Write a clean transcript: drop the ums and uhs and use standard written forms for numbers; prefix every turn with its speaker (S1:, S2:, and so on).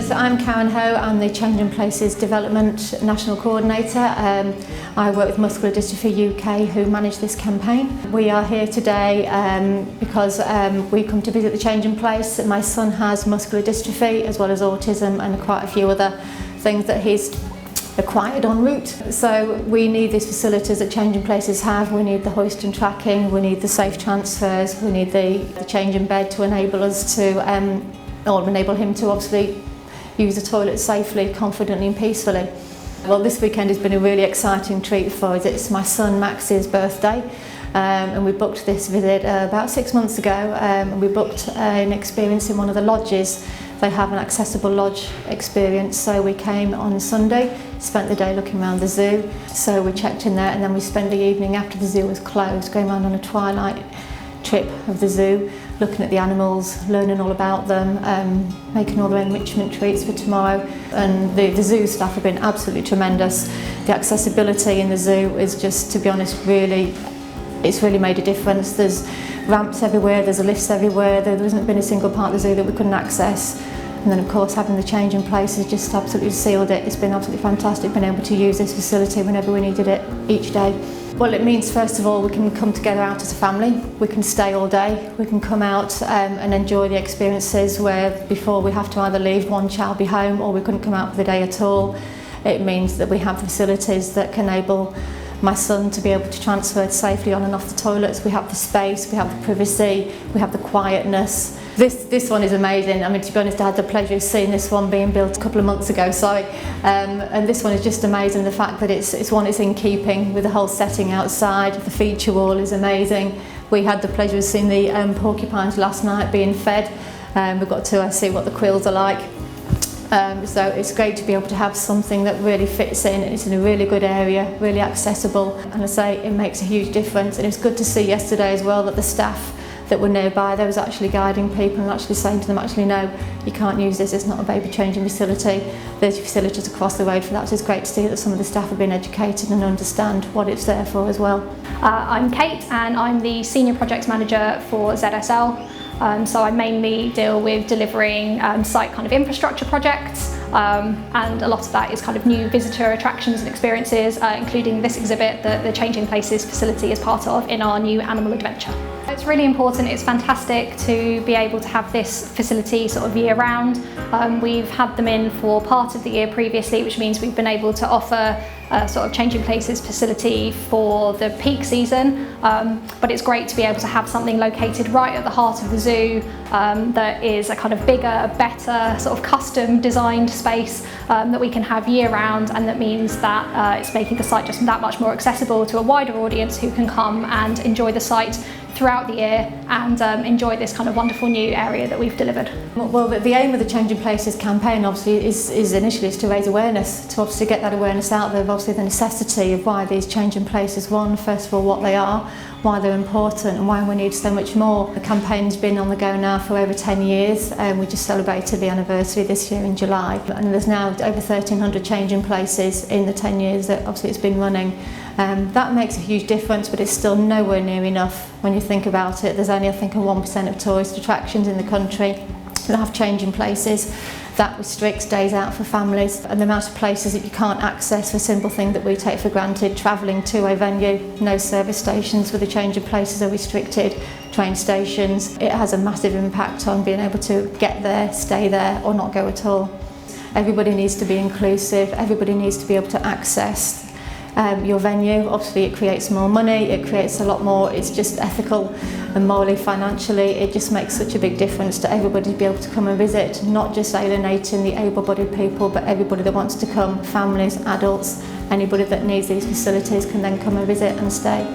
S1: So I'm Karen Ho, I'm the Changing Places Development National Coordinator. I work with Muscular Dystrophy UK who manage this campaign. We are here today because we come to visit the Changing Place. My son has muscular dystrophy as well as autism and quite a few other things that he's acquired en route. So we need these facilities that Changing Places have. We need the hoist and tracking, we need the safe transfers, we need the changing bed to enable us to or enable him to obviously use the toilet safely, confidently and peacefully. Well, this weekend has been a really exciting treat for us. It's my son Max's birthday and we booked this visit about 6 months ago and we booked an experience in one of the lodges. They have an accessible lodge experience, so we came on Sunday, spent the day looking around the zoo. So we checked in there and then we spent the evening after the zoo was closed going around on a twilight trip of the zoo, looking at the animals, learning all about them, making all the enrichment treats for tomorrow. And the zoo staff have been absolutely tremendous. The accessibility in the zoo is just, to be honest, it's really made a difference. There's ramps everywhere, there's lifts everywhere, there hasn't been a single part of the zoo that we couldn't access. And then of course having the Changing Places just absolutely sealed it. It's been absolutely fantastic being able to use this facility whenever we needed it each day. Well, it means first of all we can come together out as a family, we can stay all day, we can come out and enjoy the experiences where before we have to either leave one child be home or we couldn't come out for the day at all. It means that we have facilities that can enable my son to be able to transfer safely on and off the toilets. We have the space, we have the privacy, we have the quietness. This one is amazing. I mean, to be honest, I had the pleasure of seeing this one being built a couple of months ago, and this one is just amazing. The fact that it's in keeping with the whole setting outside. The feature wall is amazing. We had the pleasure of seeing the porcupines last night being fed. We've got to see what the quills are like. So it's great to be able to have something that really fits in. It's in a really good area, really accessible, and I say it makes a huge difference. And it's good to see yesterday as well that the staff that were nearby, they was actually guiding people and actually saying to them, actually no, you can't use this, it's not a baby changing facility, there's facilities across the road for that. So it's great to see that some of the staff have been educated and understand what it's there for as well.
S2: I'm Kate and I'm the Senior Projects Manager for ZSL. So I mainly deal with delivering site kind of infrastructure projects, and a lot of that is kind of new visitor attractions and experiences, including this exhibit that the Changing Places facility is part of in our new animal adventure. It's really important, it's fantastic to be able to have this facility sort of year round. We've had them in for part of the year previously, which means we've been able to offer a sort of Changing Places facility for the peak season, but it's great to be able to have something located right at the heart of the zoo that is a kind of bigger, better, sort of custom designed space that we can have year round, and that means that it's making the site just that much more accessible to a wider audience who can come and enjoy the site throughout the year and enjoy this kind of wonderful new area that we've delivered.
S1: Well, the aim of the Changing Places campaign obviously is initially to raise awareness, to obviously get that awareness out there of obviously the necessity of why these Changing Places, one, first of all what they are, why they're important and why we need so much more. The campaign's been on the go now for over 10 years and we just celebrated the anniversary this year in July, and there's now over 1,300 Changing Places in the 10 years that obviously it's been running. That makes a huge difference, but it's still nowhere near enough when you think about it. There's only, I think, 1% of tourist attractions in the country that have Changing Places. That restricts days out for families, and the amount of places that you can't access for simple things that we take for granted. Travelling to a venue, no service stations with the Changing Places are restricted, train stations. It has a massive impact on being able to get there, stay there or not go at all. Everybody needs to be inclusive, everybody needs to be able to access your venue. Obviously it creates more money, it creates a lot more, it's just ethical and morally, financially, it just makes such a big difference to everybody to be able to come and visit, not just alienating the able-bodied people, but everybody that wants to come, families, adults, anybody that needs these facilities can then come and visit and stay.